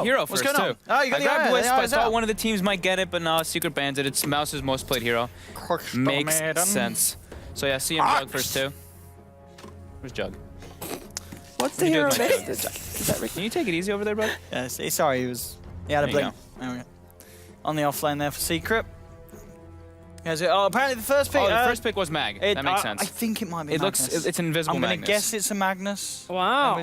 Hero first, too. Oh, you got I grabbed the Wisp. I thought out. one of the teams might get it, but no, Secret Bandit. It's Mouse's most played hero. Makes sense. So yeah, CM Jug first, too. Where's Jug? What's the hero next? Is that Rick? Can you take it easy over there, bud? Yeah, sorry, he had a blink. There we go. On the off lane there for Secret. Oh, apparently the first pick. Oh, the first pick was Mag. That makes sense. I think it might be. It Magnus. looks. It's an invisible Magnus. I'm gonna guess it's a Magnus. Wow.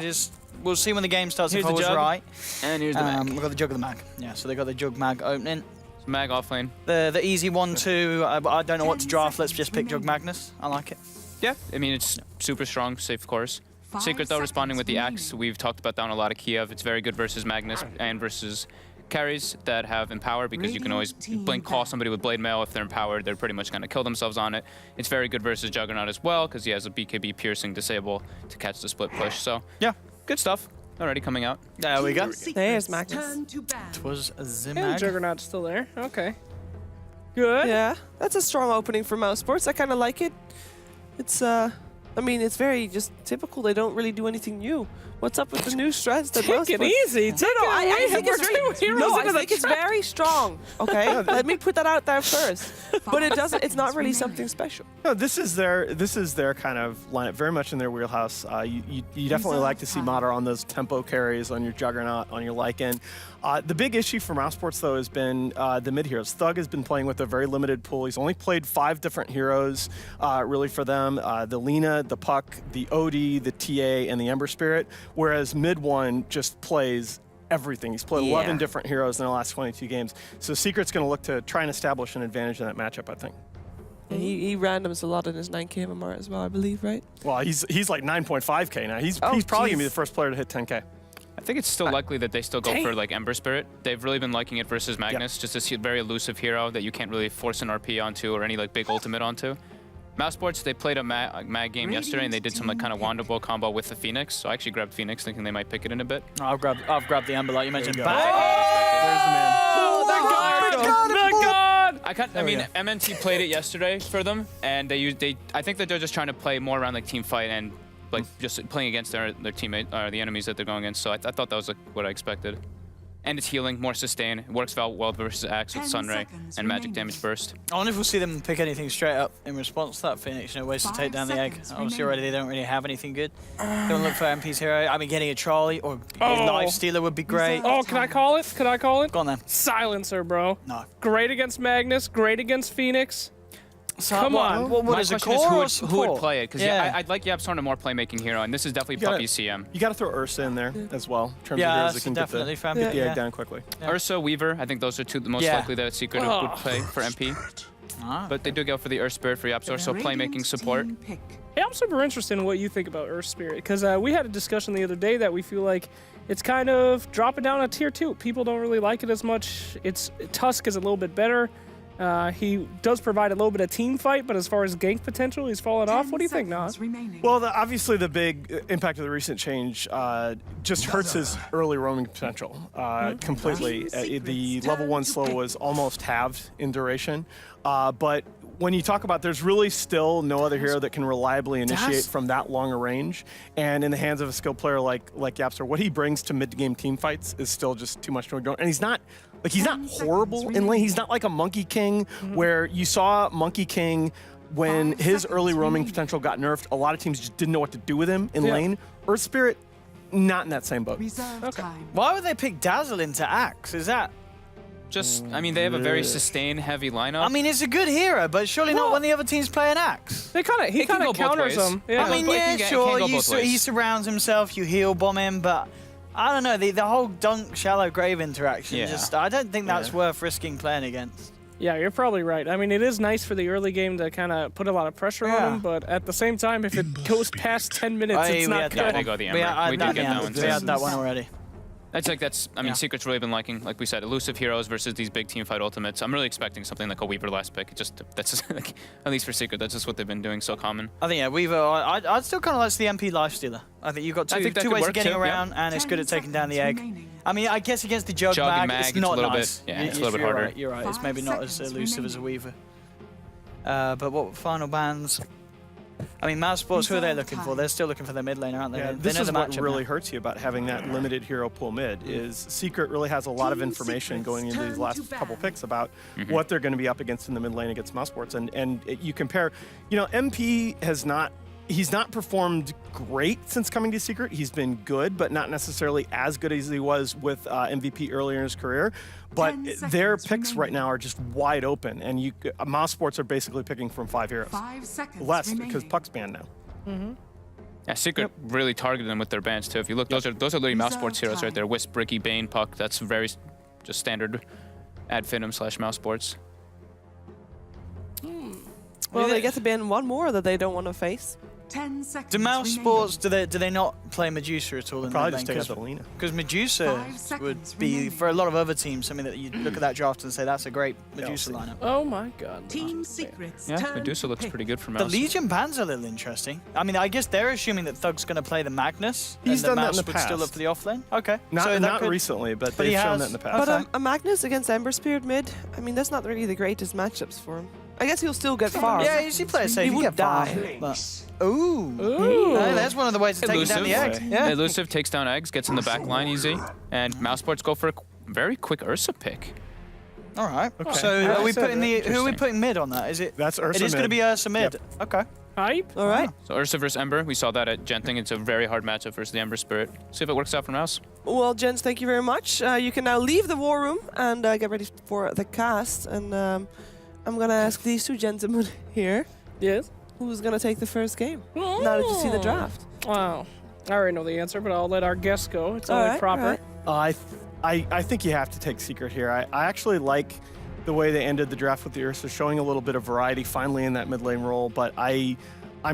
We'll see when the game starts Here's if I was Jug. right. And here's the Mag. We've got the Jug of the Mag. Yeah, so they got the Jug Mag opening. It's Mag off lane. The easy 1-2. I don't know what to draft. Let's just pick Jug Magnus. I like it. Yeah, I mean it's super strong, safe course. Secret though responding with the axe. We've talked about that on a lot of Kiev. It's very good versus Magnus and versus carries that have Empower because you can always blink call somebody with Blade Mail. If they're empowered, they're pretty much going to kill themselves on it. It's very good versus Juggernaut as well because he has a BKB piercing disable to catch the split push. So yeah, good stuff already coming out. There we go. There's Magnus. It was a And Zimag. Juggernaut's still there. Okay. Good. Yeah, that's a strong opening for Mousesports. I kind of like it. It's I mean, it's very just typical. They don't really do anything new. What's up with the new strats that Mousesports? Take it easy. I think it's very strong. Okay, let me put that out there first. But it doesn't. It's not really something special. No, this is their kind of lineup, very much in their wheelhouse. You definitely like to see Mater on those tempo carries, on your Juggernaut, on your Lycan. The big issue for Mousesports, though, has been the mid heroes. Thug has been playing with a very limited pool. He's only played 5 different heroes, really, for them. The Lina, the Puck, the Odie, the TA, and the Ember Spirit, whereas mid one just plays everything. He's played 11 different heroes in the last 22 games. So Secret's going to look to try and establish an advantage in that matchup, I think. Yeah, he randoms a lot in his 9K MMR as well, I believe, right? Well, he's like 9.5K now. He's probably going to be the first player to hit 10K. I think it's still likely that they still go for like Ember Spirit. They've really been liking it versus Magnus, just this very elusive hero that you can't really force an RP onto or any like big ultimate onto. Mousesports, they played a mag game yesterday and they did some like kind of Wonderbow combo with the Phoenix. So I actually grabbed Phoenix thinking they might pick it in a bit. I've grabbed the Ember like you mentioned. There's Back. the man. I mean, MNT played it yesterday for them, and I think that they're just trying to play more around like team fight and like just playing against their teammate or the enemies that they're going against. So I thought that was like what I expected. And it's healing, more sustain. It works well versus Axe with Sunray and Magic Damage Burst. I wonder if we'll see them pick anything straight up in response to that Phoenix. You know, ways to take down the egg. Obviously already they don't really have anything good. Don't look for MP's hero. I mean, getting a trolley or a Life Stealer would be great. Oh, can I call it? Could I call it? Go on then. Silencer, bro. No. Great against Magnus, great against Phoenix. So, Come on. What is My it, question is core who or would play it? Because Yeah. I'd like Yapstorm a more playmaking hero, and this is definitely Puppy CM. You got to throw Ursa in there as well, in terms of Yeah, heroes that's that can definitely get the egg down quickly. Yeah. Ursa, Weaver, I think those are the most likely that Secret would play for MP. But they do go for the Earth Spirit for Yapstor, so playmaking support. Hey, I'm super interested in what you think about Earth Spirit, because we had a discussion the other day that we feel like it's kind of dropping down a tier 2. People don't really like it as much. Tusk is a little bit better. He does provide a little bit of team fight, but as far as gank potential, he's fallen off. What do you think, Nas? Well, obviously the big impact of the recent change just hurts his early roaming potential completely. The level 1 slow was almost halved in duration, but when you talk about, there's really still no other hero that can reliably initiate from that long a range, and in the hands of a skilled player like Yapstor, what he brings to mid-game team fights is still just too much to ignore. And he's not horrible in lane. He's not like a Monkey King, where you saw Monkey King when his early roaming potential got nerfed. A lot of teams just didn't know what to do with him in lane. Earth Spirit, not in that same boat. Okay. Why would they pick Dazzle into Axe? Is that? Just, I mean, they have a very sustain-heavy lineup. I mean, it's a good hero, but surely not when the other team's play an Axe. He kind of counters them. Yeah. I mean, yeah, sure. He surrounds himself. You heal bomb him, but I don't know. The whole dunk shallow grave interaction. I don't think that's worth risking playing against. Yeah, you're probably right. I mean, it is nice for the early game to kind of put a lot of pressure on him, but at the same time, if it goes past 10 minutes, it's not good. They go the Ember. We did get that one too. We had that one already. I mean, Secret's really been liking, like we said, elusive heroes versus these big team fight ultimates. I'm really expecting something like a Weaver last pick. That's just like, at least for Secret, that's just what they've been doing so common. I think, Weaver, I'd still kind of like the MP Life Stealer. I think you've got two ways of getting around, and it's good at taking down the egg. I mean, I guess against the Jug Mag, it's not nice. It's a little bit harder. You're right, it's maybe not as elusive as a Weaver. But what final bans? I mean, Mousesports, who are they looking for? They're still looking for their mid lane, aren't they? Yeah, They this know is the what matchup really now. hurts you about having that limited hero pool mid, is Secret really has a lot of information going into these last couple picks about what they're going to be up against in the mid lane against Mousesports. You compare, MP he's not performed great since coming to Secret. He's been good, but not necessarily as good as he was with MVP earlier in his career. But their picks right now are just wide open, and Mousesports are basically picking from 5 heroes. 5 seconds Less, because Puck's banned now. Yeah, Secret really targeted them with their bans too. If you look, those are literally Mousesports heroes right there. Wisp, Bricky, Bane, Puck. That's very just standard ad Finum / Mousesports. Well, they get to ban one more that they don't want to face. 10 seconds Do Mousesports, do they not play Medusa at all in Probably the just lane? take out the Lina. Because Medusa 5 seconds would be, remaining. for a lot of other teams, something that you look at that draft and say that's a great Medusa lineup. Oh my god. Team Secrets. Yeah, turn Medusa to looks pick. pretty good for The Mouse. Legion ban's a little interesting. I mean, I guess they're assuming that Thug's going to play the Magnus. He's and done that Mouse in the would still past. look for the offlane. Okay. Not, so not recently, but but he they've shown has- that in the past. But Okay. a Magnus against Ember Spirit mid, I mean, that's not really the greatest matchups for him. I guess he'll still get far. Yeah, he plays safe. He He would get far. die. But, ooh. Ooh. Hey, there's one of the ways to take down the egg. Elusive. Yeah. Elusive takes down eggs, gets in the back line easy, and Mousesports go for a very quick Ursa pick. All right. Okay. So Yeah, are we so putting who are we interesting. putting mid on that? Is it? That's Ursa It is going to mid. be Ursa mid. Okay. Hype. All right. So Ursa versus Ember, we saw that at Genting. It's a very hard matchup versus the Ember Spirit. See if it works out for Mouse. Well, gents, thank you very much. You can now leave the war room and get ready for the cast. And I'm going to ask these two gentlemen here Yes. who's going to take the first game now that you see the draft. Wow. I already know the answer, but I'll let our guests go. It's only All right, proper. all right. I think you have to take Secret here. I actually like the way they ended the draft with the Ursa, showing a little bit of variety finally in that mid lane role. But I'm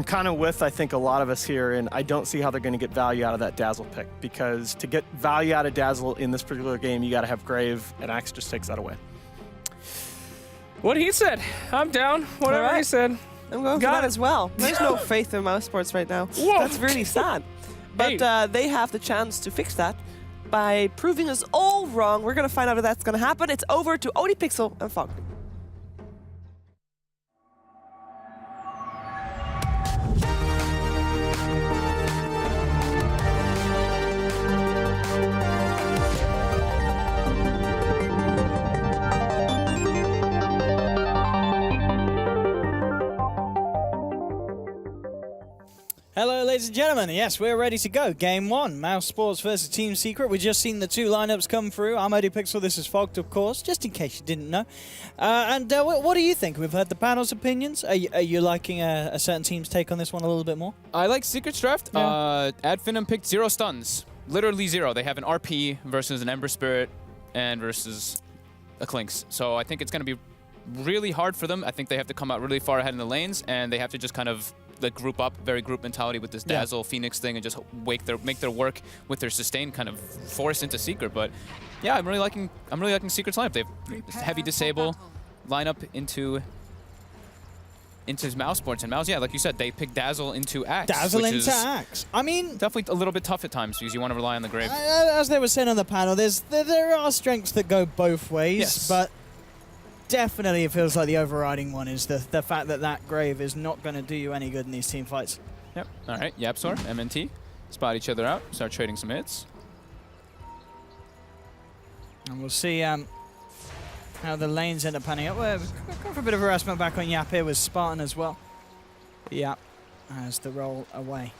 kind of with, I think, a lot of us here, and I don't see how they're going to get value out of that Dazzle pick, because to get value out of Dazzle in this particular game, you got to have Grave, and Axe just takes that away. What he said. I'm down. Whatever All right. he said. I'm going for Got that it. as well. There's no faith in Mousesports right now. Whoa. That's really sad. But Hey. they have the chance to fix that by proving us all wrong. We're going to find out if that's going to happen. It's over to Odie Pixel and Fog. Hello, ladies and gentlemen. Yes, we're ready to go. Game 1, Mousesports versus Team Secret. We've just seen the two lineups come through. I'm Odie Pixel. This is Fogged, of course, just in case you didn't know. What do you think? We've heard the panel's opinions. Are you liking a certain team's take on this one a little bit more? I like Secret's draft. Yeah. Ad Finum picked 0 stuns. Literally 0. They have an RP versus an Ember Spirit and versus a Clinks. So I think it's going to be really hard for them. I think they have to come out really far ahead in the lanes, and they have to just kind of like group up, very group mentality with this Dazzle Phoenix thing, and just make their work with their sustain kind of force into Secret. But yeah, I'm really liking Secret's lineup. They have heavy disable lineup into Mousesports, and Mouse, yeah, like you said, they pick Dazzle into Axe. Dazzle which into is Axe. I mean, definitely a little bit tough at times because you want to rely on the Grave. as they were saying on the panel, there are strengths that go both ways, Yes. but definitely it feels like the overriding one is the fact that Grave is not going to do you any good in these team fights. Yep. All right, Yapsor, MNT, spot each other out, start trading some hits. And we'll see how the lanes end up panning out. We're going for a bit of harassment back on Yap here with Spartan as well. Yap has the roll away.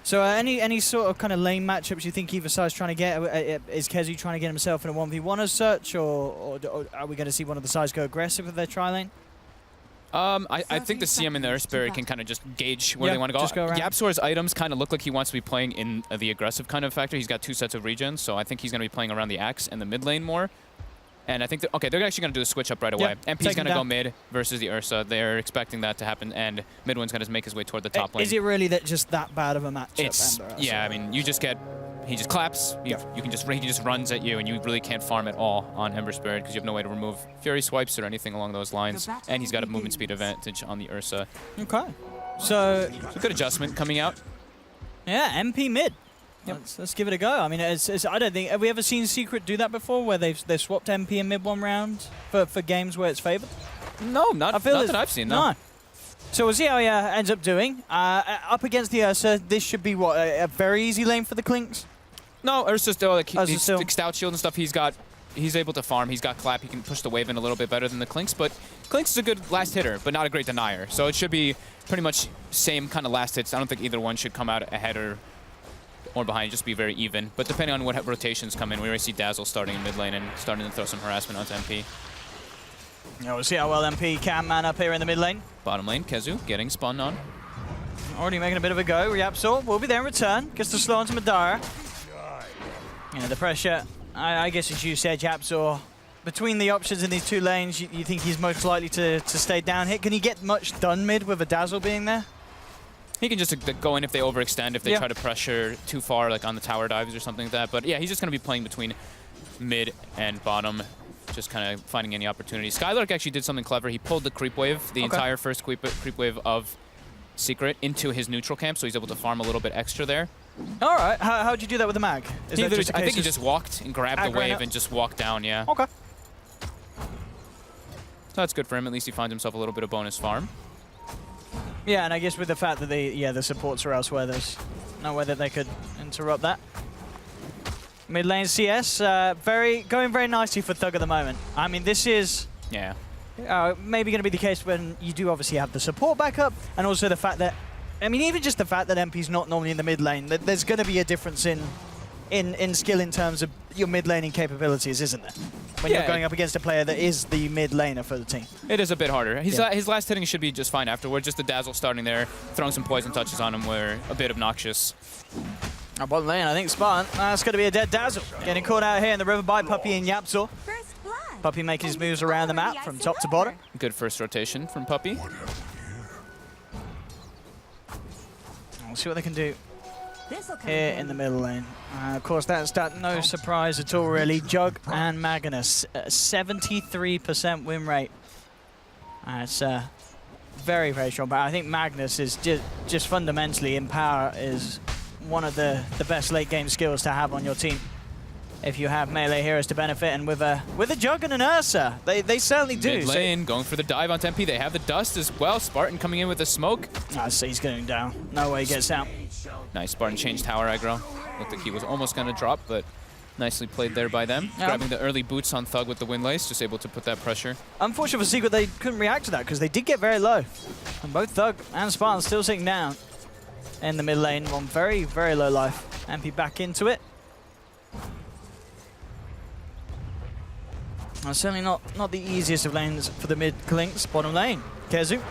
So any sort of kind of lane matchups you think either side's trying to get? Is Kezu trying to get himself in a 1v1 as such, or are we going to see one of the sides go aggressive with their tri-lane? I think the CM and the Earth Spirit can kind of just gauge where they want to go. just go around. Yapsor's items kind of look like he wants to be playing in the aggressive kind of factor. He's got 2 sets of regens, so I think he's going to be playing around the Axe and the mid lane more. And I think they're actually going to do the switch up right away. Yep, MP's take him going to go down. mid versus the Ursa. They're expecting that to happen, and Midwin's going to make his way toward the top lane. Is it really just that bad of a matchup? It's Ember? yeah. I mean, he just claps. He just runs at you, and you really can't farm at all on Ember Spirit because you have no way to remove Fury swipes or anything along those lines. And he's got a movement speed advantage on the Ursa. Okay. So It's a good adjustment coming out. yeah, MP mid. Yep. Let's give it a go. I mean, I don't think have we ever seen Secret do that before, where they've swapped MP in mid one round for games where it's favored. No, not that I've seen. No. So we'll see how he ends up doing. Up against the Ursa, this should be what, a very easy lane for the Clinks? No, Ursa's still like Ursa's still- the stout shield and stuff. He's able to farm. He's got clap. He can push the wave in a little bit better than the Clinks, but Clinks is a good last hitter, but not a great denier. So it should be pretty much same kind of last hits. I don't think either one should come out ahead or behind, just be very even. But depending on what rotations come in, we already see Dazzle starting in mid lane and starting to throw some harassment onto MP. Yeah, we'll see how well MP can man up here in the mid lane. Bottom lane, Kezu getting spun on. Already making a bit of a go. Yapsor will be there in return. Gets the slow onto Madara. Yeah, the pressure, I guess as you said, Yapsor, between the options in these two lanes, you think he's most likely to stay down here. Can he get much done mid with a Dazzle being there? He can just go in if they overextend, if they Yeah. try to pressure too far, like on the tower dives or something like that. But yeah, he's just going to be playing between mid and bottom, just kind of finding any opportunities. Skylark actually did something clever. He pulled the creep wave, the entire first creep wave of Secret, into his neutral camp, so he's able to farm a little bit extra there. All right. How'd you do that with the mag? Is that just a I case think he of- just walked and grabbed the Aggroing wave up? and just walked down, yeah. Okay. So that's good for him. At least he finds himself a little bit of bonus farm. Yeah, and I guess with the fact that the supports are elsewhere, there's no way that they could interrupt that. Mid lane CS, going very nicely for Thug at the moment. I mean, this is Yeah. maybe going to be the case when you do obviously have the support backup, and also the fact that, I mean, even just the fact that MP's not normally in the mid lane, there's going to be a difference in skill in terms of your mid laning capabilities, isn't there? When you're going up against a player that is the mid laner for the team. It is a bit harder. His last hitting should be just fine afterwards. Just the Dazzle starting there, throwing some poison touches on him were a bit obnoxious. Bottom lane, I think Spartan, that's going to be a dead Dazzle. Getting caught out here in the river by Puppy and Yapsor. First blood. Puppy making his moves around the map from top to bottom. Good first rotation from Puppy. We'll see what they can do This'll come here in the middle lane. Of course, that's no surprise at all, really. Jug and Magnus, 73% win rate. It's very, very strong. But I think Magnus is just fundamentally in power is one of the best late game skills to have on your team. If you have melee heroes to benefit, and with a Jug and an Ursa, they certainly do. Mid lane, going for the dive on Tempe. They have the dust as well. Spartan coming in with the smoke. So he's going down. No way he gets out. Nice, Spartan changed tower aggro. Looked like he was almost going to drop, but nicely played there by them. Yeah. Grabbing the early boots on Thug with the Windlace, just able to put that pressure. Unfortunate for Secret, they couldn't react to that because they did get very low. And both Thug and Spartan still sitting down in the mid lane on very, very low life. MP back into it. Certainly not the easiest of lanes for the mid Clinks. Bottom lane, Kezu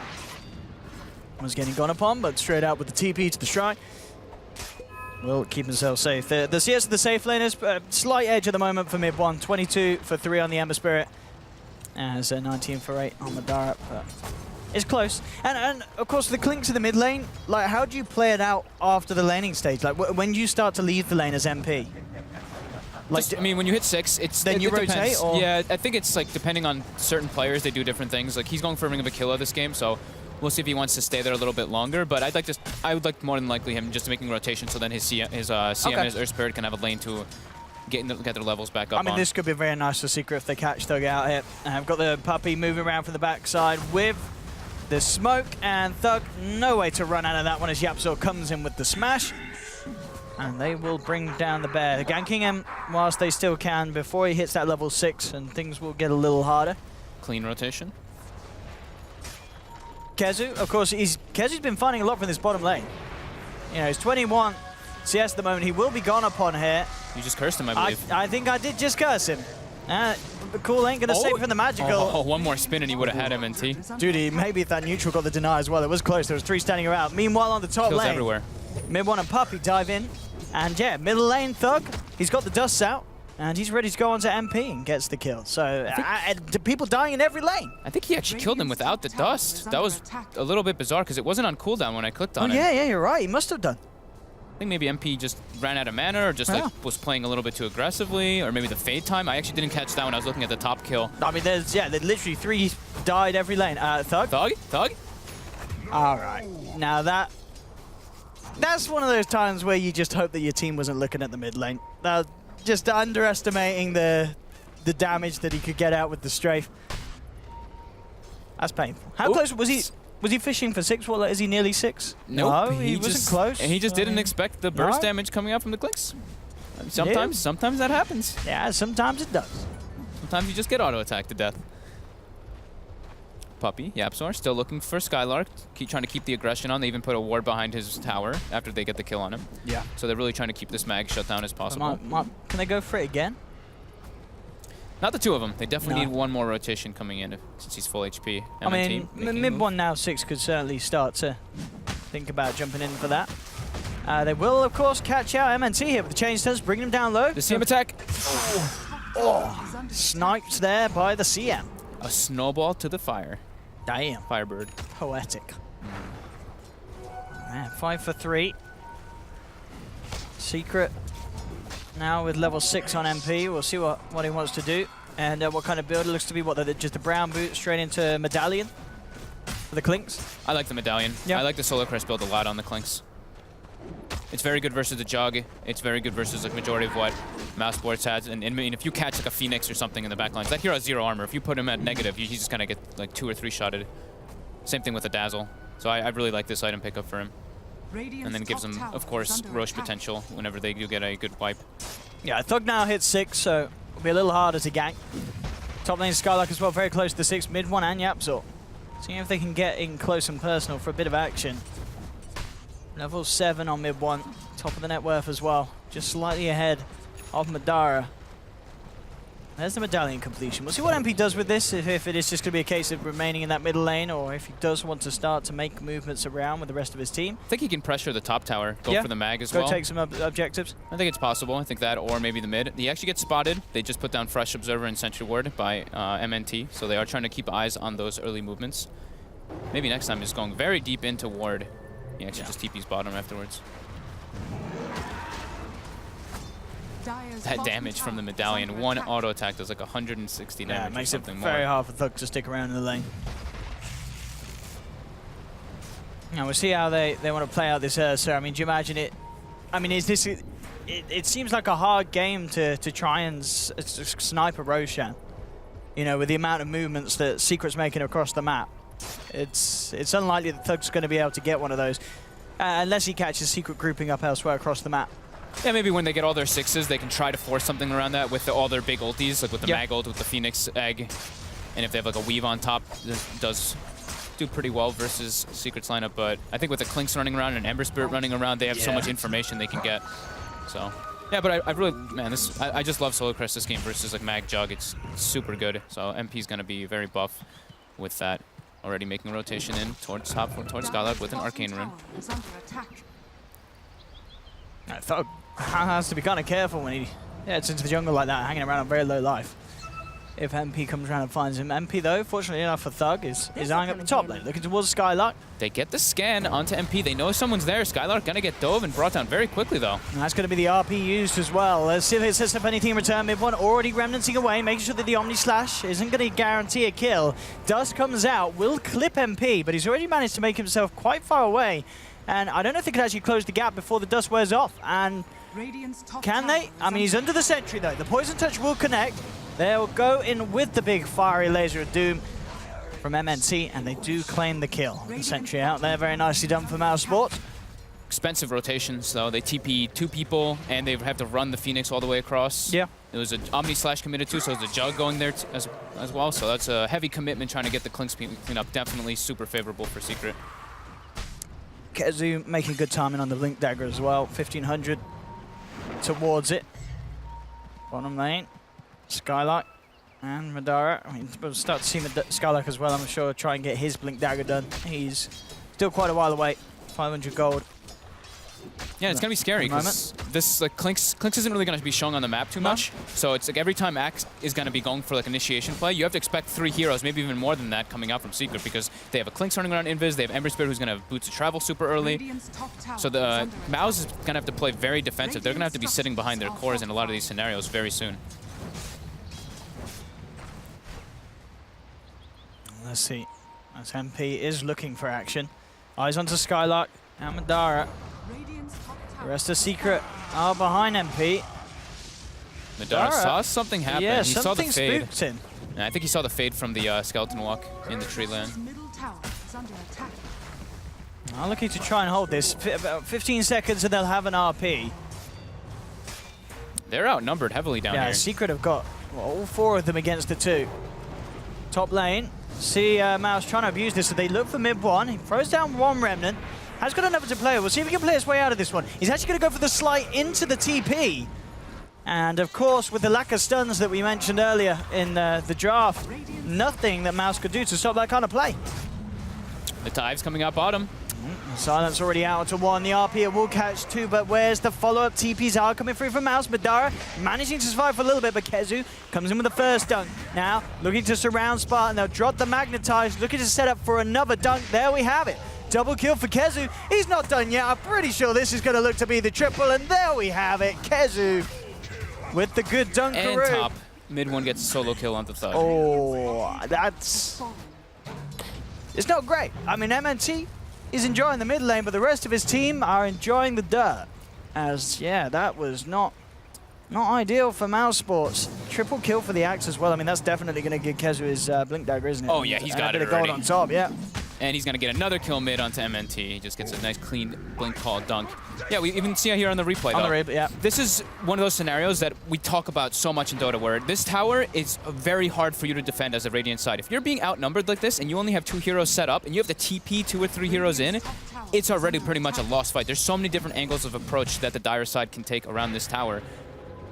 was getting gone upon, but straight out with the TP to the shrine. Will keep himself safe. The CS of the safe laners, slight edge at the moment for mid one. 22 for 3 on the Ember Spirit. As 19 for 8 on Madara, but it's close. And of course the Clinks in the mid lane, like how do you play it out after the laning stage? Like when you start to leave the lane as MP? Like, I mean, when you hit 6, Then you rotate, depends. or? Yeah, I think it's like depending on certain players, they do different things. Like he's going for Ring of Aquila this game, so we'll see if he wants to stay there a little bit longer. But I would like more than likely him just making rotation, so then his CM and his Earth Spirit can have a lane to get their levels back up. I mean, on. this could be very nice for Secret if they catch Thug out here. I've got the Puppy moving around from the backside with the smoke, and Thug no way to run out of that one as Yapsor comes in with the smash. And they will bring down the bear. They're ganking him whilst they still can before he hits that level 6, and things will get a little harder. Clean rotation. Kezu, of course, Kezu's been finding a lot from this bottom lane. You know, he's 21 CS at the moment. He will be gone upon here. You just cursed him, I believe. I think I did just curse him. But Cool ain't going to save from the magical. Oh, one more spin and he would have had him in T. Dude, maybe if that neutral got the deny as well. It was close. There was 3 standing around. Meanwhile, on the top Kills lane, everywhere. mid one and Puppy dive in. And yeah, middle lane Thug, he's got the dust out. And he's ready to go on to MP and gets the kill. So people dying in every lane. I think he actually killed him without the dust. That was a little bit bizarre because it wasn't on cooldown when I clicked on it. Yeah, you're right. He must have done. I think maybe MP just ran out of mana or just like was playing a little bit too aggressively, or maybe the fade time. I actually didn't catch that when I was looking at the top kill. I mean, there's literally 3 died every lane. Thug? Thug? All right. Now that's one of those times where you just hope that your team wasn't looking at the mid lane. Just underestimating the damage that he could get out with the strafe. That's painful. How close was he? Was he fishing for 6? What, is he nearly 6? Nope, No, he wasn't just, close. And he just I didn't mean, expect the burst no. damage coming out from the clicks. Sometimes that happens. Yeah, sometimes it does. Sometimes you just get auto-attacked to death. Puppy, Yapzor, still looking for Skylark. Trying to keep the aggression on. They even put a ward behind his tower after they get the kill on him. Yeah. So they're really trying to keep this mag shut down as possible. Can they go for it again? Not the two of them. They definitely No. need one more rotation coming in since he's full HP. I mean, MNT making a mid move. 1 now 6 could certainly start to think about jumping in for that. They will, of course, catch out MNT here with the chain stuns, bringing him down low. The CM attack. Sniped there by the CM. A snowball to the fire. Damn. Firebird. Poetic. Man, 5 for 3. Secret now with level 6 on MP. We'll see what he wants to do and what kind of build it looks to be. What, just a brown boot straight into Medallion for the Clinks? I like the medallion. Yeah. I like the Solar Crest build a lot on the Clinks. It's very good versus the Jug. It's very good versus the majority of what Mousesports has. And I mean, if you catch like a Phoenix or something in the back lines, that hero has 0 armor. If you put him at negative, he's just gonna get like 2 or 3 shotted. Same thing with the Dazzle. So I really like this item pickup for him. And then gives them, of course, Roche potential whenever they do get a good wipe. Yeah, Thug now hits 6, so it'll be a little harder to gank. Top lane Skylark as well, very close to the 6, mid 1 and Yapzor. Seeing if they can get in close and personal for a bit of action. Level 7 on mid 1, top of the net worth as well. Just slightly ahead of Madara. There's the medallion completion. We'll see what MP does with this, if it is just going to be a case of remaining in that middle lane, or if he does want to start to make movements around with the rest of his team. I think he can pressure the top tower, go for the mag as Go well. take some objectives. I think it's possible. I think that, or maybe the mid. He actually gets spotted. They just put down Fresh Observer and Sentry Ward by MNT, so they are trying to keep eyes on those early movements. Maybe next time he's going very deep into Ward. He actually just TP's bottom afterwards. That damage from the medallion, 1 auto attack does like 160 damage. Yeah, it makes or it something very more. hard for Thug to stick around in the lane. Now we'll see how they want to play out this Ursa. I mean, do you imagine it? I mean, is this? It seems like a hard game to try and snipe a Roshan. You know, with the amount of movements that Secret's making across the map, it's unlikely that Thug's going to be able to get one of those, unless he catches Secret grouping up elsewhere across the map. Yeah, maybe when they get all their 6s, they can try to force something around that with all their big ultis, like with the mag ult, with the Phoenix egg, and if they have like a weave on top, this does do pretty well versus Secret's lineup. But I think with the Clinks running around and Ember Spirit running around, they have so much information they can get. So yeah, but I really, man, I just love Solar Crest this game versus like Mag Jug. It's super good. So MP's gonna be very buff with that. Already making a rotation in towards top, towards Skylark with an Arcane Rune. Thug has to be kind of careful when he heads into the jungle like that, hanging around on very low life. If MP comes around and finds him. MP, though, fortunately enough for Thug, is eyeing up the top lane, looking towards Skylark. They get the scan onto MP. They know someone's there. Skylark gonna get dove and brought down very quickly, though. And that's going to be the RP used as well. Let's see if it sets up anything in return. Mid-1 already remnanting away, making sure that the Omni Slash isn't going to guarantee a kill. Dust comes out, will clip MP, but he's already managed to make himself quite far away. And I don't know if they could actually close the gap before the dust wears off. And can they? I mean, he's under the sentry, though. The Poison Touch will connect. They'll go in with the big fiery laser of doom from MNT, and they do claim the kill. The sentry out there, very nicely done for Mousesports. Expensive rotations, though. They TP 2 people, and they have to run the Phoenix all the way across. Yeah. It was an Omni Slash committed to, so there's a Jug going there as well. So that's a heavy commitment trying to get the Clinks clean up. Definitely super favorable for Secret. Kezu making good timing on the Blink Dagger as well. 1500 towards it. Bottom lane. Skylark and Madara. I mean, we'll start to see Skylark as well, I'm sure, try and get his Blink Dagger done. He's still quite a while away. 500 gold. Yeah, it's going to be scary because this like Clinks isn't really going to be shown on the map too much. So it's like every time Axe is going to be going for like initiation play, you have to expect 3 heroes, maybe even more than that, coming out from Secret because they have a Clinks running around Invis, they have Ember Spirit who's going to have Boots of Travel super early. So the Mouse is going to have to play very defensive. They're going to have to be sitting behind their cores in a lot of these scenarios very soon. Let's see. As MP is looking for action. Eyes onto Skylark and Madara. The rest of Secret are behind MP. Madara saw something happen. Yeah, he saw the fade. spooked him. And I think he saw the fade from the Skeleton Walk in the tree land. I'm looking to try and hold this. About 15 seconds and they'll have an RP. They're outnumbered heavily down Yeah, here. Secret have got all 4 of them against the 2. Top lane. See Mouse trying to abuse this, so they look for mid 1. He throws down 1 Remnant. Has got another to play. We'll see if he can play his way out of this one. He's actually going to go for the slide into the TP. And of course, with the lack of stuns that we mentioned earlier in the draft, nothing that Mouse could do to stop that kind of play. The Tive's coming out bottom. Silence already out to 1. The RP it will catch 2, but where's the follow-up? TPs are coming through from Mouse. Madara managing to survive for a little bit, but Kezu comes in with the first dunk. Now, looking to surround Spartan. They'll drop the Magnetize, looking to set up for another dunk. There we have it. Double kill for Kezu. He's not done yet. I'm pretty sure this is going to look to be the triple, and there we have it. Kezu with the good dunkaroo. And top. Mid 1 gets a solo kill on the Thug. Oh, that's... It's not great. I mean, MNT is enjoying the mid lane, but the rest of his team are enjoying the dirt. As, yeah, that was not ideal for Mousesports. Triple kill for the Axe as well. I mean, that's definitely going to give Kezu his Blink Dagger, isn't it? Oh, yeah, he's got it it already. On top, yeah. And he's going to get another kill mid onto MNT. He just gets a nice clean blink call dunk. Yeah, we even see it here on the replay, though. On the replay, yeah. This is one of those scenarios that we talk about so much in Dota, where this tower is very hard for you to defend as a Radiant side. If you're being outnumbered like this and you only have 2 heroes set up and you have to TP 2 or 3 heroes in, it's already pretty much a lost fight. There's so many different angles of approach that the Dire side can take around this tower.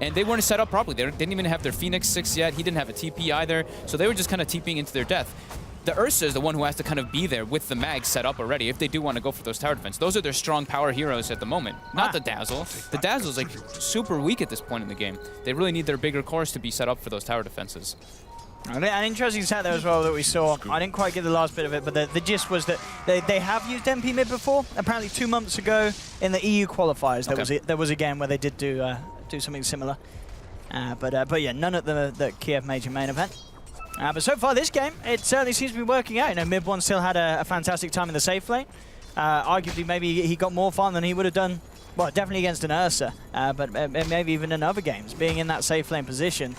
And they weren't set up properly. They didn't even have their Phoenix 6 yet. He didn't have a TP either. So they were just kind of TPing into their death. The Ursa is the one who has to kind of be there with the mag set up already if they do want to go for those tower defense. Those are their strong power heroes at the moment, not the Dazzle. The Dazzle's like super weak at this point in the game. They really need their bigger cores to be set up for those tower defenses. An interesting stat there as well that we saw. I didn't quite get the last bit of it, but the gist was that they have used MP mid before. Apparently 2 months ago in the EU qualifiers, there was a game where they did do something similar. But yeah, none at the Kiev major main event. But so far this game, it certainly seems to be working out. You know, mid 1 still had a fantastic time in the safe lane. Arguably, maybe he got more fun than he would have done, well, definitely against an Ursa, but maybe even in other games, being in that safe lane position.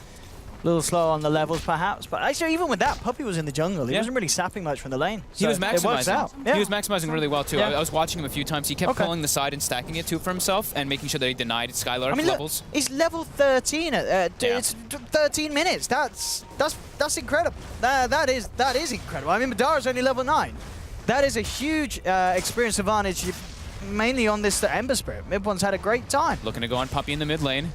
A little slow on the levels, perhaps. But actually, even with that, Puppey was in the jungle. He wasn't really sapping much from the lane. He was maximizing. It works out. Yeah. He was maximizing really well, too. Yeah. I was watching him a few times. He kept pulling the side and stacking it, too, for himself, and making sure that he denied Skylark levels. Look, he's level 13. It's 13 minutes. That's incredible. That is incredible. I mean, Madara's only level 9. That is a huge experience advantage, mainly on this Ember Spirit. Mid 1's had a great time. Looking to go on Puppey in the mid lane.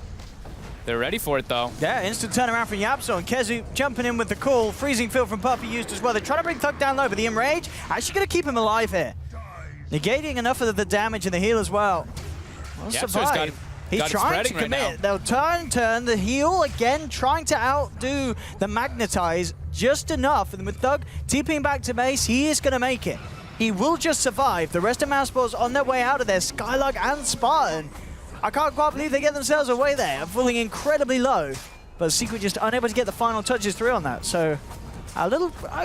They're ready for it, though. Yeah, instant turnaround from Yapso, and Kezu jumping in with the call. Freezing field from Puppey used as well. They're trying to bring Thug down low, but the Enrage actually going to keep him alive here. Negating enough of the damage and the heal as well. Well, survive. He's trying to commit. Right, they'll turn the heal again, trying to outdo the Magnetize just enough. And with Thug TPing back to base, he is going to make it. He will just survive. The rest of Mousesports on their way out of there. Skylark and Spartan. I can't quite believe they get themselves away there, falling incredibly low. But Secret just unable to get the final touches through on that. So a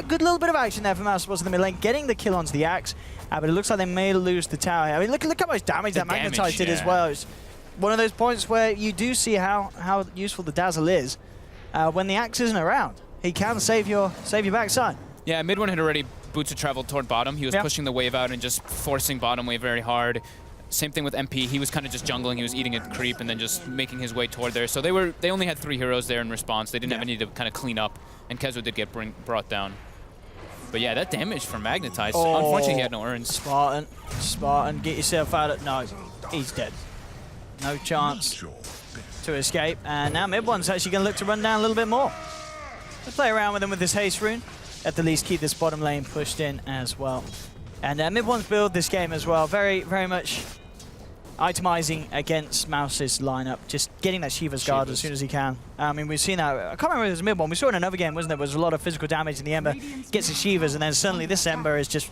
good little bit of action there for Mousesports in the mid lane, getting the kill onto the Axe. But it looks like they may lose the tower. I mean, look how much damage that Magnetize did as well. It's one of those points where you do see how useful the Dazzle is when the Axe isn't around. He can save your backside. Yeah, mid 1 had already boots had traveled toward bottom. He was pushing the wave out and just forcing bottom wave very hard. Same thing with MP. He was kind of just jungling. He was eating a creep and then just making his way toward there. So they only had 3 heroes there in response. They didn't have any to kind of clean up. And Kezu did get brought down. But yeah, that damage from Magnetize. Oh, unfortunately, he had no urns. Spartan, get yourself out of... No, he's dead. No chance to escape. And now mid 1's actually going to look to run down a little bit more. Let's play around with him with this haste rune. At the least, keep this bottom lane pushed in as well. And mid 1's build this game as well, very, very much itemizing against Mouse's lineup, just getting that Shiva's guard as soon as he can. I mean, we've seen that. I can't remember if it was mid 1. We saw it in another game, wasn't there? There was a lot of physical damage in the Ember, gets the Shivas, and then suddenly this Ember is just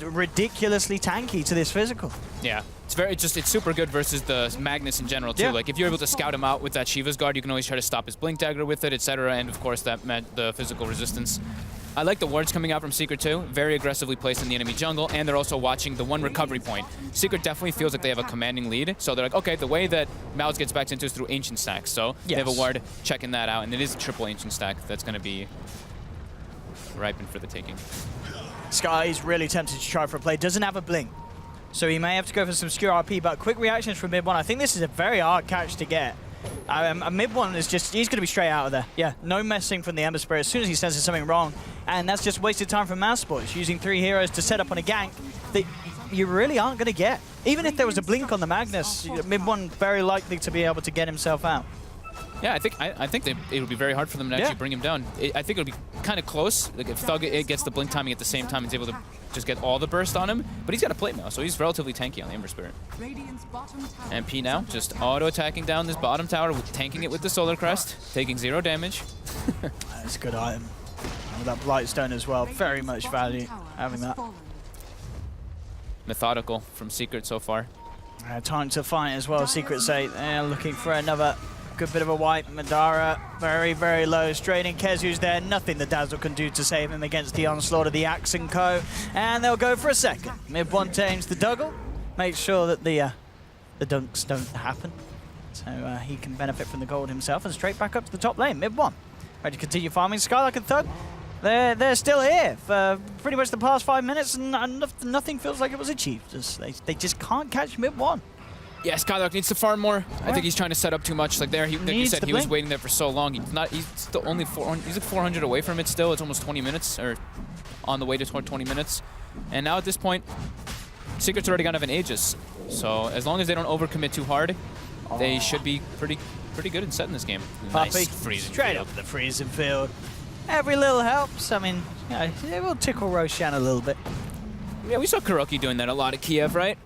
ridiculously tanky to this physical. Yeah, it's super good versus the Magnus in general too. Yeah. Like if you're able to scout him out with that Shiva's guard, you can always try to stop his Blink Dagger with it, etc. And of course the physical resistance. I like the wards coming out from Secret too, very aggressively placed in the enemy jungle, and they're also watching the one recovery point. Secret definitely feels like they have a commanding lead, so they're like, okay, the way that Mouse gets back into is through Ancient Stacks, so they have a ward checking that out, and it is a triple Ancient Stack that's going to be ripened for the taking. Sky's really tempted to try for a play. Doesn't have a blink. So he may have to go for some skewer RP, but quick reactions from mid one. I think this is a very hard catch to get. A mid one is just, he's going to be straight out of there. Yeah, no messing from the Ember Spirit as soon as he senses something wrong. And that's just wasted time from Mousesports, using 3 heroes to set up on a gank that you really aren't going to get. Even if there was a blink on the Magnus, mid one very likely to be able to get himself out. Yeah, I think it would be very hard for them to actually bring him down. I think it would be kind of close. Like if Thug gets the blink timing at the same time, he's able to just get all the burst on him. But he's got a plate now, so he's relatively tanky on the Ember Spirit. MP now just auto-attacking down this bottom tower, tanking it with the Solar Crest, taking 0 damage. That's a good item. And that Blightstone as well, very much value having that. Methodical from Secret so far. Time to fight as well. Secret say they're looking for another good bit of a wipe. Madara very, very low. Straining Kezu's there. Nothing the Dazzle can do to save him against the onslaught of the Axe and Co. And they'll go for a second. Mid one tames the Duggle. Make sure that the dunks don't happen. So he can benefit from the gold himself and straight back up to the top lane. Mid one. Ready to continue farming. Skylark and Thug. They're still here for pretty much the past 5 minutes, and nothing feels like it was achieved. They just can't catch mid one. Yeah, Skylark needs to farm more. I think he's trying to set up too much. Like there, like you said, he was waiting there for so long. He's still only 400. He's like 400 away from it still. It's almost 20 minutes, or on the way to 20 minutes. And now at this point, Secret's already gonna have an Aegis. So as long as they don't overcommit too hard, they should be pretty good in setting this game. Nice freezing straight field. up the freezing field. Every little helps. I mean, you know, it will tickle Roshan a little bit. Yeah, we saw Kuroki doing that a lot at Kiev, right?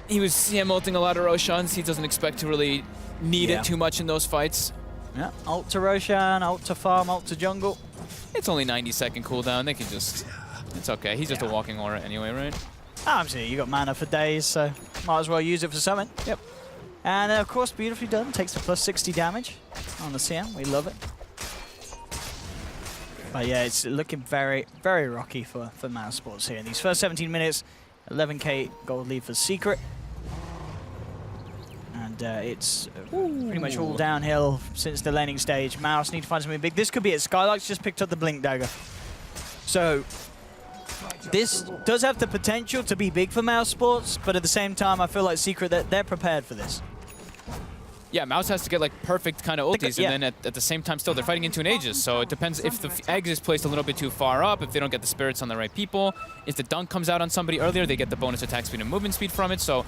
He was ulting a lot of Roshans. He doesn't expect to really need it too much in those fights. Yeah, ult to Roshan, ult to farm, ult to jungle. It's only 90-second cooldown. They can just... It's okay. He's just a walking aura anyway, right? Absolutely. You got mana for days, so might as well use it for summon. Yep. And of course, beautifully done. Takes the plus 60 damage on the CM. We love it. But yeah, it's looking very, very rocky for Mousesports here. In these first 17 minutes, 11k gold lead for Secret. And it's pretty much all downhill since the laning stage. Mouse need to find something big. This could be it. Skylark's just picked up the Blink Dagger. So this does have the potential to be big for Mousesports, but at the same time, I feel like Secret, that they're prepared for this. Yeah, Mouse has to get like perfect kind of ultis, and then at the same time still they're fighting into an Aegis, so it depends if the egg is placed a little bit too far up, if they don't get the spirits on the right people. If the dunk comes out on somebody earlier, they get the bonus attack speed and movement speed from it, so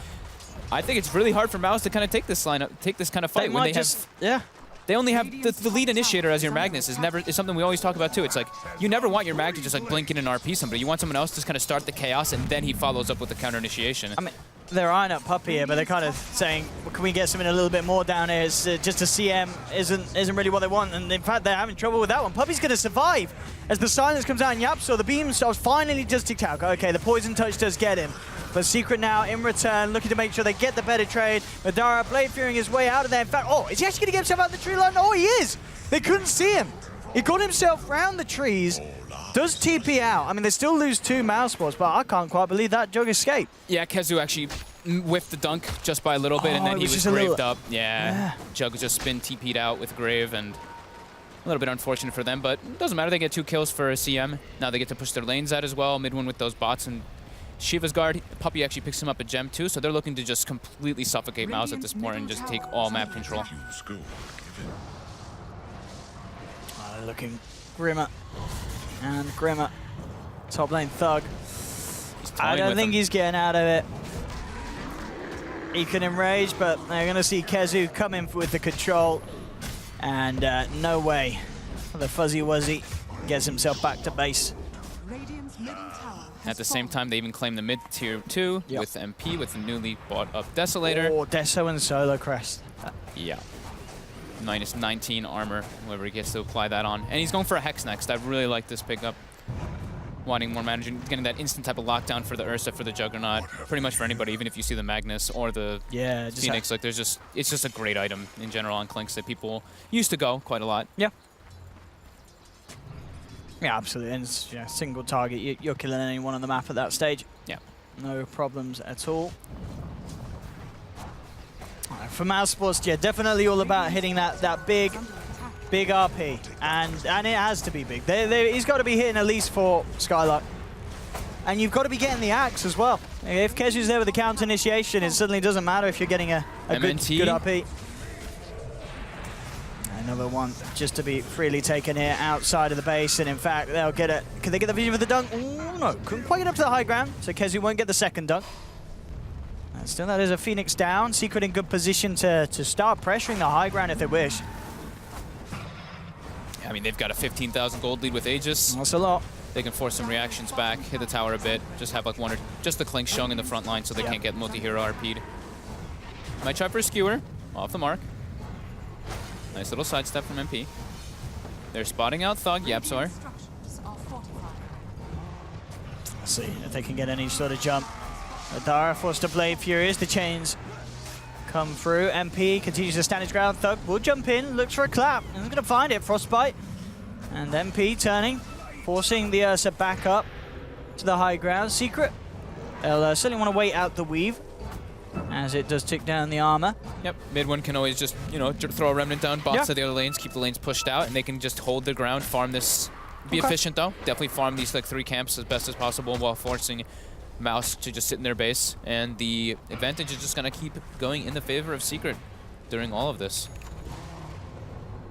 I think it's really hard for Mouse to kind of take this lineup, take this kind of fight when they have... Yeah. They only have the lead initiator as your Magnus is something we always talk about too. It's like you never want your Mag to just like blink in and RP somebody. You want someone else to kind of start the chaos and then he follows up with the counter initiation. I mean, they're eyeing up Puppy here, but they're kind of saying, well, can we get something a little bit more down here? It's, just a CM isn't really what they want, and in fact they're having trouble with that one. Puppy's going to survive as the silence comes out and Yapso, the beam starts finally just ticked out. Okay, the poison touch does get him. But Secret now, in return, looking to make sure they get the better trade. Madara blade fearing his way out of there. In fact, is he actually going to get himself out of the tree line? Oh, he is! They couldn't see him. He got himself round the trees, does TP out. I mean, they still lose 2 Mousesports, but I can't quite believe that Jug escaped. Yeah, Kezu actually whiffed the dunk just by a little bit, and then he was graved up. Yeah, Jug just been TP'd out with Grave, and a little bit unfortunate for them, but it doesn't matter. They get 2 kills for a CM. Now they get to push their lanes out as well, mid one with those bots, and Shiva's guard, Puppy actually picks him up a gem too, so they're looking to just completely suffocate Mouse at this point and just take all map control. Looking grimmer and grimmer. Top lane Thug. I don't think he's getting out of it. He can enrage, but they're going to see Kezu come in with the control. And no way. The Fuzzy Wuzzy gets himself back to base. At the same time, they even claim the mid tier 2 with MP with the newly bought up Desolator. Oh, Deso and Solo Crest. Yeah. Minus 19 armor, whoever he gets to apply that on. And he's going for a Hex next. I really like this pickup. Wanting more managing, getting that instant type of lockdown for the Ursa, for the Juggernaut. Pretty much for anybody, even if you see the Magnus or the Phoenix. Like, it's just a great item in general on Clinks that people used to go quite a lot. Yeah. Yeah, absolutely. And it's, single target, you're killing anyone on the map at that stage. Yeah. No problems at all. For Mousesports, definitely all about hitting that big RP, and it has to be big. He's got to be hitting at least 4 Skylark. and you've got to be getting the axe as well. If Kezu's there with the counter initiation, it suddenly doesn't matter if you're getting a good RP. Another one just to be freely taken here outside of the base, and in fact, they'll get it. Can they get the vision for the dunk? Ooh, no, couldn't quite get up to the high ground, so Kezu won't get the second dunk. And still, that is a Phoenix down. Secret in good position to start pressuring the high ground if they wish. I mean, they've got a 15,000 gold lead with Aegis. That's a lot. They can force some reactions back, hit the tower a bit, just have like one or just the Clink Shung in the front line so they can't get multi-hero RP'd. Might try for a skewer, off the mark. Nice little sidestep from MP. They're spotting out Thug, Yapsar. Let's see if they can get any sort of jump. Adara forced to play Furious, the chains come through. MP continues to stand his ground. Thug will jump in, looks for a clap. He's going to find it, Frostbite. And MP turning, forcing the Ursa back up to the high ground. Secret, they'll certainly want to wait out the weave, as it does tick down the armor. Yep, mid one can always just, you know, throw a remnant down, bots to the other lanes, keep the lanes pushed out, and they can just hold their ground, farm this. Be efficient though, definitely farm these like 3 camps as best as possible while forcing Mouse to just sit in their base, and the advantage is just going to keep going in the favor of Secret during all of this.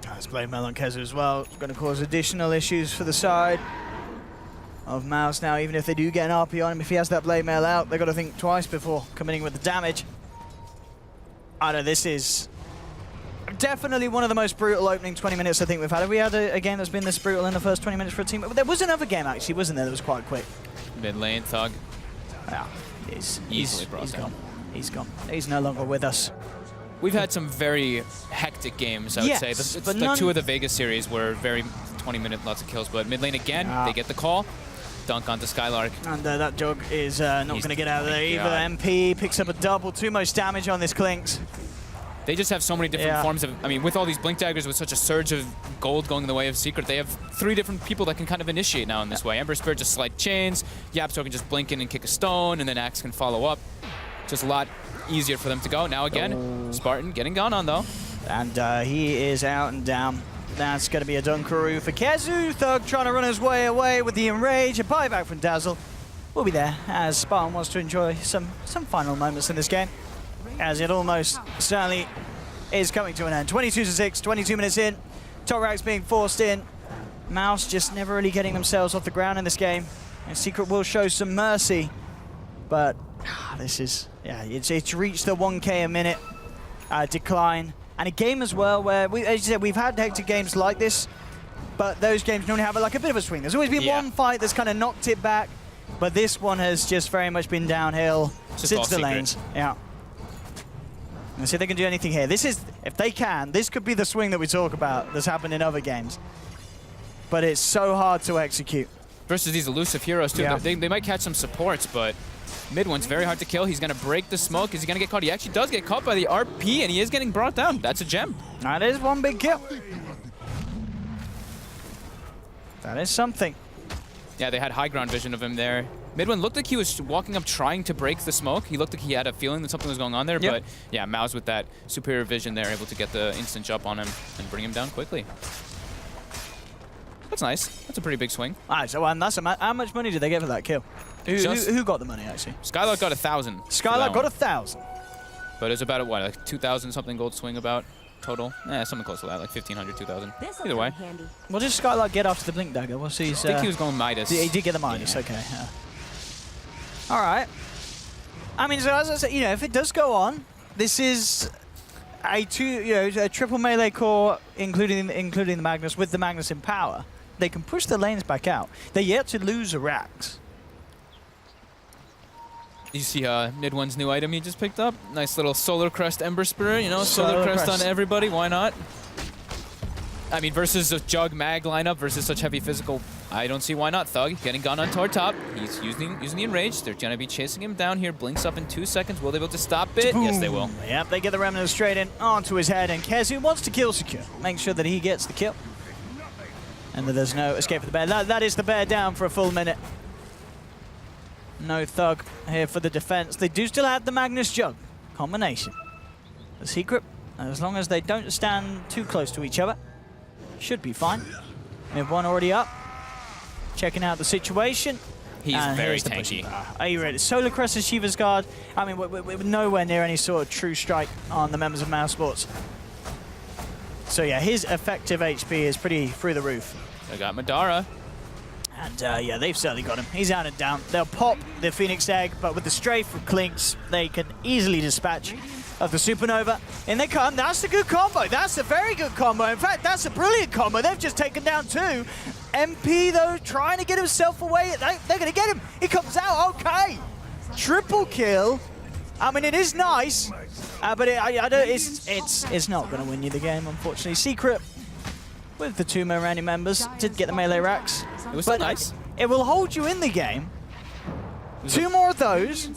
Let's play Melon Kezu as well. It's going to cause additional issues for the side of Mouse now. Even if they do get an RP on him, if he has that blade mail out, they've got to think twice before committing with the damage. I know this is definitely one of the most brutal opening 20 minutes I think we've had. Have we had a game that's been this brutal in the first 20 minutes for a team? There was another game actually, wasn't there, that was quite quick? Mid lane, Thug. Yeah, he's gone. He's gone. He's no longer with us. We've had some very hectic games, I would say. It's like 2 of the Vega series were very 20-minute, lots of kills. But mid lane again, they get the call. Dunk onto Skylark. And that jug is not going to get out of there either. MP picks up a double, 2 most damage on this Clinks. They just have so many different forms of, I mean, with all these Blink Daggers, with such a surge of gold going in the way of Secret, they have 3 different people that can kind of initiate now in this way. Ember Spirit just slide chains, Yapsor can just blink in and kick a stone, and then Axe can follow up. Just a lot easier for them to go. Now again, Spartan getting gone on though. And he is out and down. That's going to be a Dunkaroo for Kezu. Thug trying to run his way away with the Enrage. A buyback from Dazzle will be there as Spartan wants to enjoy some final moments in this game, as it almost certainly is coming to an end. 22-6, 22 minutes in. Top Rack's being forced in. Mouse just never really getting themselves off the ground in this game. And Secret will show some mercy, but this is, it's reached the 1K a minute decline. And a game as well where, as you said, we've had hectic games like this, but those games normally have like a bit of a swing. There's always been one fight that's kind of knocked it back, but this one has just very much been downhill since the lanes. Yeah. Let's see if they can do anything here. This is, if they can, this could be the swing that we talk about that's happened in other games. But it's so hard to execute. Versus these elusive heroes too. They might catch some supports, but mid one's very hard to kill. He's going to break the smoke. Is he going to get caught? He actually does get caught by the RP, and he is getting brought down. That's a gem. That is one big kill. That is something. Yeah, they had high ground vision of him there. Mid one looked like he was walking up trying to break the smoke. He looked like he had a feeling that something was going on there, but yeah, Mouse with that superior vision there, able to get the instant jump on him and bring him down quickly. That's nice. That's a pretty big swing. All right, so that's how much money did they get for that kill? Who got the money, actually? Skylark got 1,000. Skylark got 1,000. But it's about, what, like 2,000 something gold swing about total? Yeah, something close to that, like 1,500, 2,000. Either way. What did Skylark get after the Blink Dagger? What's his, I think he was going Midas. He did get the Midas, okay. Yeah. All right. I mean, so as I said, if it does go on, this is a triple melee core, including the Magnus, with the Magnus in power. They can push the lanes back out. They're yet to lose a Rax. You see mid one's new item he just picked up? Nice little Solar Crest Ember Spirit, Solar Crest on everybody, why not? I mean, versus a Jug Mag lineup versus such heavy physical, I don't see why not. Thug getting gone on toward top. He's using the Enrage. They're going to be chasing him down here. Blinks up in 2 seconds. Will they be able to stop it? Boom. Yes, they will. Yep, they get the Remnant straight in onto his head, and Kezu wants to kill secure. Make sure that he gets the kill. And that there's no escape for the bear. That is the bear down for a full minute. No Thug here for the defense. They do still have the Magnus Jug combination. The Secret, as long as they don't stand too close to each other, should be fine. We have one already up. Checking out the situation. He's And very here's the pushing tanky. power. Are you ready? Solar Crest and Shiva's Guard. I mean, we're nowhere near any sort of true strike on the members of Mousesports. So yeah, his effective HP is pretty through the roof. They got Madara. And yeah, they've certainly got him. He's out and down. They'll pop the Phoenix Egg, but with the strafe from Klinks, they can easily dispatch of the Supernova. In they come. That's a good combo. That's a very good combo. In fact, that's a brilliant combo. They've just taken down 2. MP, though, trying to get himself away. They're going to get him. He comes out. Okay. Triple kill. I mean, it is nice, but it's not going to win you the game, unfortunately. Secret, with the 2 Mirani members, did get the melee racks. It was so nice. It will hold you in the game. 2 more of those,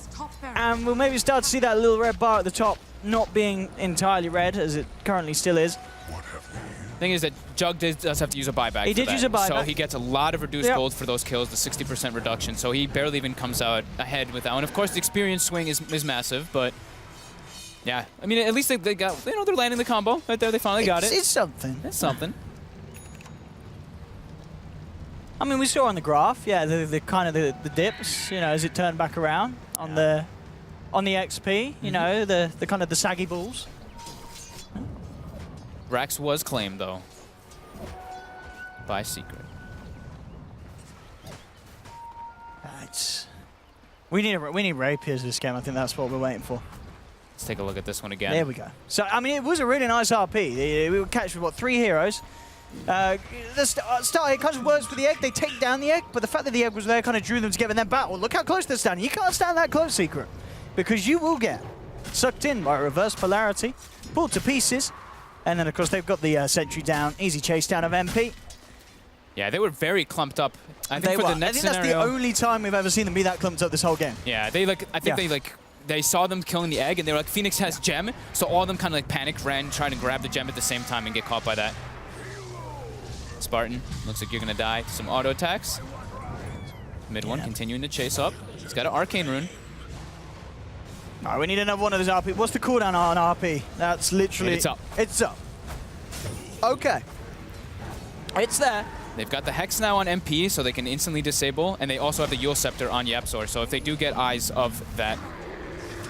and we'll maybe start to see that little red bar at the top not being entirely red, as it currently still is. Thing is that Jug does have to use a buyback. He did use a buyback. So he gets a lot of reduced gold for those kills, the 60% reduction. So he barely even comes out ahead with that one. Of course, the experience swing is massive, but yeah. I mean, at least they got, they're landing the combo right there. They finally got it. It's something. It's something. I mean, we saw on the graph, yeah, the kind of the dips, as it turned back around on the XP, the kind of the saggy balls. Rax was claimed though by Secret. We need rapiers this game. I think that's what we're waiting for. Let's take a look at this one again. There we go. So I mean, it was a really nice RP. We were catched with 3 heroes. The start here kind of works for the egg. They take down the egg, but the fact that the egg was there kind of drew them together and then battle. Look how close they're standing. You can't stand that close, Secret, because you will get sucked in by reverse polarity, pulled to pieces, and then of course they've got the sentry down. Easy chase down of MP. Yeah, they were very clumped up. I think They for were. the next I think that's scenario, the only time we've ever seen them be that clumped up this whole game. yeah, they saw them killing the egg and they were like, Phoenix has gem, so all of them kind of like panicked, ran, trying to grab the gem at the same time and get caught by that. Spartan, looks like you're gonna die. Some auto attacks. Mid one continuing to chase up. He's got an arcane rune. All right, we need another one of those RP. What's the cooldown on RP? That's literally... It's up. It's up. Okay. It's there. They've got the Hex now on MP, so they can instantly disable, and they also have the Yule Scepter on Yapzor, so if they do get eyes of that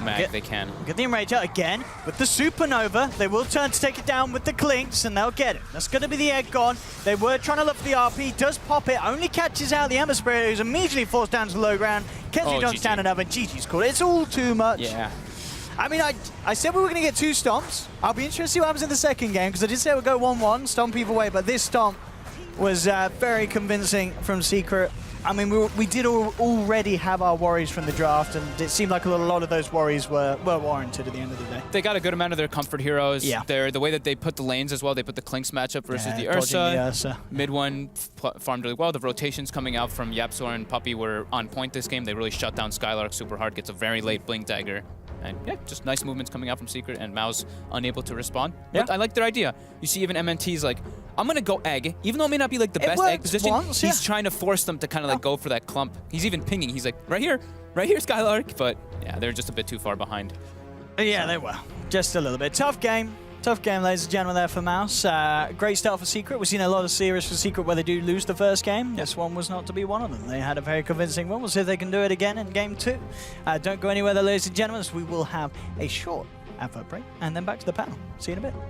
mag, they can. Get the Enrager again with the Supernova. They will turn to take it down with the Klinks, and they'll get it. That's going to be the egg gone. They were trying to look for the RP. Does pop it. Only catches out the Ember Spirit, who's immediately forced down to the low ground. Kenzie John's down another. GG's called it. It's all too much. Yeah. I mean, I said we were going to get 2 stomps. I'll be interested to see what happens in the second game, because I did say we'd go 1-1, stomp either way, but this stomp was very convincing from Secret. I mean, we did already have our worries from the draft, and it seemed like a lot of those worries were warranted at the end of the day. They got a good amount of their comfort heroes. Yeah. The way that they put the lanes as well, they put the Klinks matchup versus the Ursa. Mid one farmed really well. The rotations coming out from Yapzor and Puppey were on point this game. They really shut down Skylark super hard, gets a very late Blink Dagger. And yeah, just nice movements coming out from Secret, and Mouse unable to respond. Yeah. But I like their idea. You see even MNT's like, I'm going to go egg. Even though it may not be like the best worked egg position, once, he's trying to force them to kind of like go for that clump. He's even pinging. He's like, right here, Skylark. But yeah, they're just a bit too far behind. Yeah, they were. Just a little bit. Tough game, ladies and gentlemen, there for Mouse. Great start for Secret. We've seen a lot of series for Secret where they do lose the first game. This one was not to be one of them. They had a very convincing one. We'll see if they can do it again in game 2. Don't go anywhere there, ladies and gentlemen. We will have a short advert break and then back to the panel. See you in a bit.